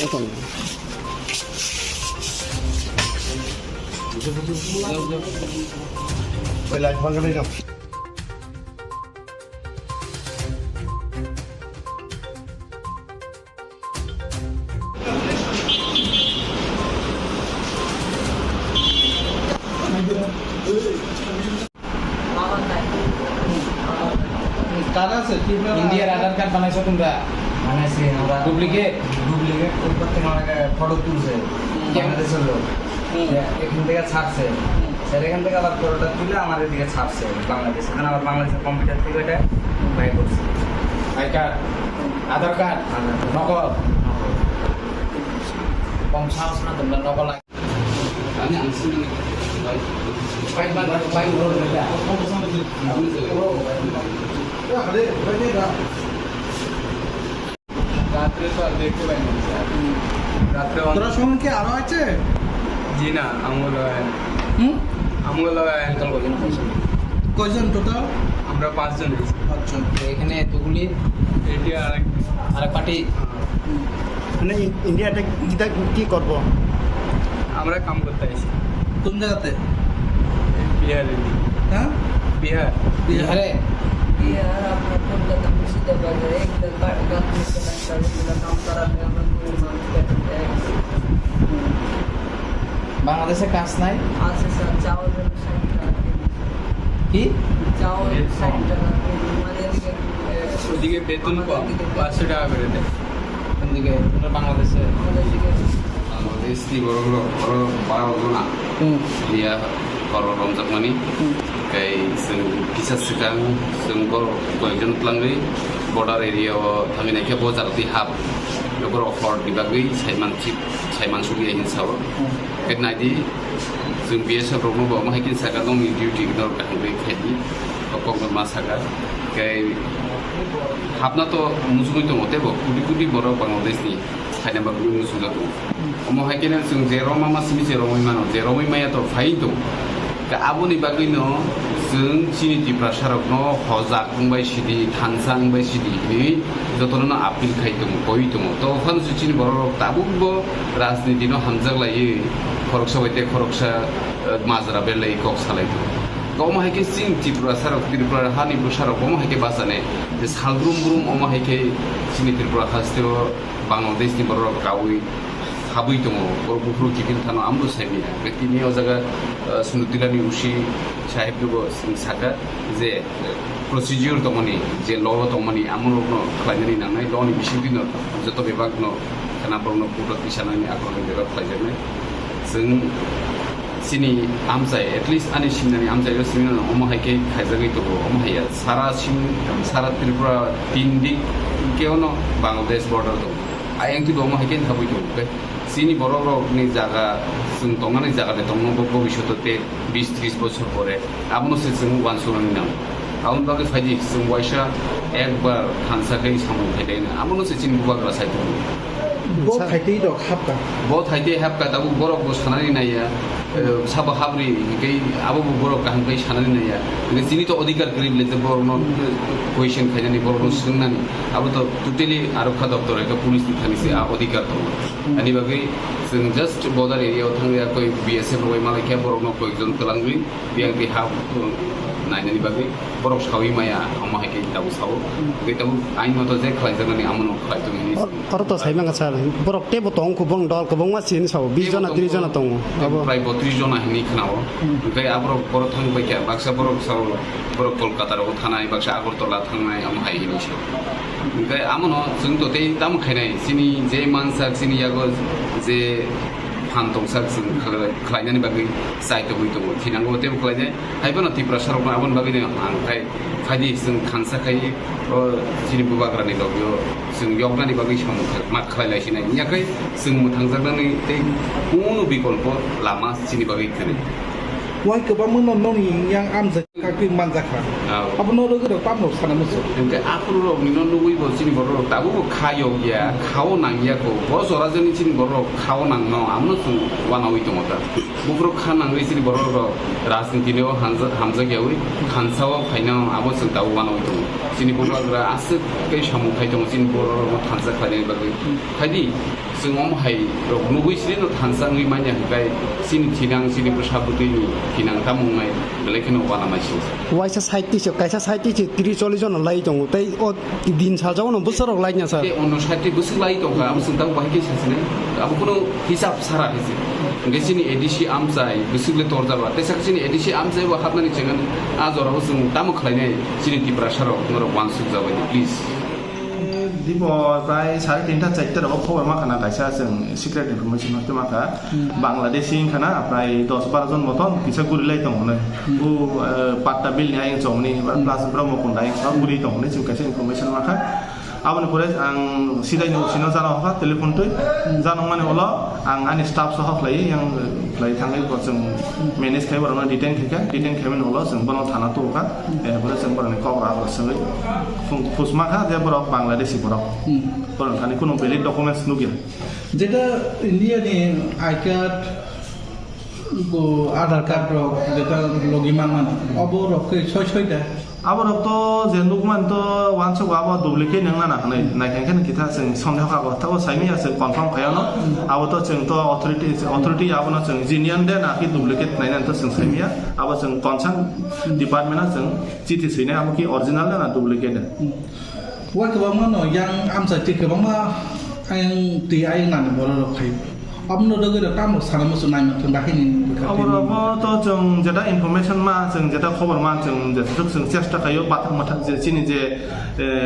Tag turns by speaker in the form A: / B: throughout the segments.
A: এখন
B: ওই লাইট ভাঙাটাই যাও।
A: ইন্ডিয়ার আধার কার্ড বানাইছো তোমরা?
C: বানাইছি আমরা
A: ডুপ্লিকেট?
C: ডুপ্লিকেট করতে আমাকে ফটো তুলছে বাংলাদেশের লোক এখান থেকে ছাড়ছে স্যার এখান থেকে আবার ফটোটা তুলে আমার এদিকে ছাড়ছে বাংলাদেশ এখানে আবার বাংলাদেশের কম্পিউটার থেকে এটা বাই করছে
A: আই কার্ড, আধার কার্ড নকল। কম সাহস না তোমরা নকল
D: রাত্রে তো আর দেখতে পাইনি রাত্রে
B: তোরা সঙ্গে কি আরো আছে?
D: জি না আমগুলো
B: কয়জন টোটাল?
D: আমরা 5 জন আছি।
B: আচ্ছা,
A: এখানে এতগুলি
D: এটি
A: আরেক পার্টি।
B: মানে ইন্ডিয়াতে কি করবো?
D: আমরা কাম করতে আছি
B: কোন জায়গাতে?
D: বিহারে।
B: হ্যাঁ,
D: বিহার
A: বিহারে?
E: बिहार अपना कोलकाता मुर्शिदाबाद है एक गाँव में काम करा है हम
A: বাংলাদেশে কাজ নাই
E: आज से सर चावल
A: কি?
E: चावल 60 টাকা আমাদের
D: ওদিকে বেতন কম 500 টাকা করে দেয়।
A: কোন দিকে? তোমরা বাংলাদেশে?
E: দিকে
F: This di boro para luna dia kalau romjak mani kai sing kisah sekarang sing boro koyজন pelanggi border area thami naiknya bozar di hub boro hort di bagi saiman sugi ahin sawo ket nadi sing biasa promo bawa mahikin sakar dong duty gnor kahbe khedi kokong masaka kai habna to musuh itu mote bo kudi boro Bangladesh ni hanya bagus musuh tu omo hakinan sing zero mama simi zero mano zero maya to faido ka abuni bagino sing sini di prasarok no hozak bai sidi thansang bai sidi ni jotono apil khaitum koitum to fan suchin borok tabubo rajniti no hamjak lai khoroksa baite khoroksa majra belai kok salai omo haike sing di prasarok tripura hani prasarok omo haike basane je salgrum burum omo haike sini tripura hasteo Bangladesh ni borok kawi habui tomo buru kikin thano amru saimia betini o jaga sunutilani ushi sahib dugo saka je procedure tomoni je law tomoni amro no khlainani nanai law ni bisigi no joto bibag no kana borno puto tisanani akroni bibag khlaijane sing sini amjai at least ani simnani amjai yo sini no omo haike khaijagai to omo haya sara tripura 3 dik keono Bangladesh border to ayang tu omo haike thabui to sini borok ni jaga sung tongani jaga de tongno bobishyote 20-30 বছর পরে আপনো সে sung wansurani nam aun bage faji sung waisha একবার খানসাkai samu khaidai na আপনো সে চিন bubagra saitu
B: বহুত খাইতেই তো খাপকা
F: बहुत haite hapka tabu borok bo sanani naya sabo habri kei abu borok kaham kai sanani naya ni sini to অধিকার করিব le borok no question khaidani borok no sungnani abu to totally arokha doptor eka police thani se অধিকার to ani bagai sing just border area thangya koi BSF roi malai kya borok no koijon telangri biang di hab nainani bagai borok sawi maya ama haike tabu sawo ke tabu ain moto je khlaijani amono khlaitu ni
G: Orang tu saya mengatakan saya, borok teh botong kubung dol kubung masih ini sawo, 20 John 30 John tong.
F: প্রায় 32 জন আহিনি খানাও ओमफ्राय आबरक बर थांबाय क्या बाक्सा बरक साव बरक कलकाताराव थानाय बाक्सा आगरतला थांनाय आम हायिनि साव ओमफ्राय आमनो जों तो ते दाम खायनाय सिनि जे मानसाक सिनि यागो जे फानतंसाक जों खालायनानै बागै जायतो बैतो थिनांगौ ते खालायदे हायबनो तिप्रा सारक आबन बागै दे आमफ्राय फायदि जों खानसाखाय सिनि बुबाग्रानि लबियो जों यगनानि बागै सम मा खालायलायसिनाय याखै जों थांजानानै ते कुनु बिकल्प लामा सिनि बागै करे
B: Wah kebangun nong yang amza kaki manjaka. Apa nol lagi dah pam nol sana musuh.
F: Oke, aku rok ni non nunggu ibu sini borok, tahu kok kayo ya, kau nang ya kok, bos orang sini sini borok, kau nang no, amno tu wana itu mata. Bukan kau nang sini borok, rasin kini oh hamza kiawi, hansawa kaina, abo sen tahu wana itu. Sini borok asik kayak samu kayak tu sini borok hansa kaina bagi, kadi जों हाय नुबै सिनि थानसाङै मानिया हिबाय सिनि थिनां सिनि प्रसाबुतैनि थिनां तामुंनाय बेलेखनो वाना माइसि
G: वाइसा साइटिसो काइसा साइटिसो 30-40 जन लाई दङ तै ओ दिन साजाव न बोसोराव लाइ냐 सार
F: ते अन साइटि बोसोर लाई दंगा आम जों दाउ बाहाय केसासने अब कुनो हिसाब सारा हिसि गेसिनि एडिसि आमजाय बोसोरले तर जाबा तेसाखसिनि एडिसि आमजाय वा हाबनानि जेंगान आजराव जों तामु खलायनाय सिनि तिप्रासाराव नर वानसुक जाबाय प्लिज
H: दिबो प्राय 3:30 4:00 खबर माखाना कायसा जों सिक्रेट इनफरमेशन हते माखा बांलादेशी खाना प्राय 10-12 जन मतन किसा गुरिलाय दंने बु पाट्टा बिल नि आइ जमनि प्लास ब्रह्मकुंडाय सब गुरि दंने जों कायसा इनफरमेशन माखा आबनि परे आं सिदाय नसिनो जानो हका टेलिफन तै जानो माने होला आं आनि स्टाफ सह खलाय आं खलाय थाङै जों मेनेज खाय बरना डिटेन खायमन होला जों बनो थाना तोका एबो जों बरने कवरा सङै फुसमाखा जे बर बांलादेशी बर बरन थानि कोनो भेलिड डकुमेन्ट्स नुगिया
B: যেটা ইন্ডিয়ানি আই কার্ড আধার কার্ড যেটা লগিমান মানে অবরকে 6-6টা
H: अब रक्तो जेनुकमान तो वानसो गाबो डुप्लिकेट नंगना ना खनै नायखान किथा जों सन्देह खागो थाबो साइमिया जों कन्फर्म खायानो अब तो जों तो अथॉरिटी आबनो जों जिनियन दे ना कि डुप्लिकेट नायनान तो जों साइमिया अब जों कनसर्न डिपार्टमेन्टआ जों चिठी सैनाय अब कि ओरिजिनल ना डुप्लिकेट
B: ว่าคือว่ามันยังอัมสัจจิคือว่ายังตีไอ้นั่นบอลเราใครอับโนดก็เดี๋ยวตั้งหมดสารมุสนัยมันถึงได้ที่นี่
H: अब रबो तो जों जेटा इनफरमेशन मा जों जेटा खबर मा जों जेटा जों चेष्टा खायो बाथां मथां जे चिनि जे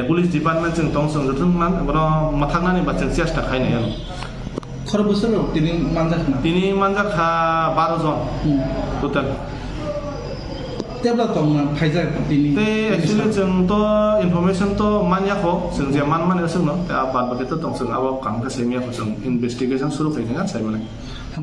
H: पुलिस डिपार्टमेन्ट जों दं जों जथुं मान बनो मथांनानि बा जों चेष्टा खायनाय
B: खर बोसोराव दिनै मानजाखना
H: दिनै मानजाखा 12 जन टोटल
B: जेब्ला दं फाइजार दिनै
H: ते एक्चुअली जों तो इनफरमेशन तो मानियाखौ जों जे मान माने सोंनो दा बाद बाके तो दं जों अब काम का सेमियाखौ जों इन्वेस्टिगेशन सुरु खायनाय जाय माने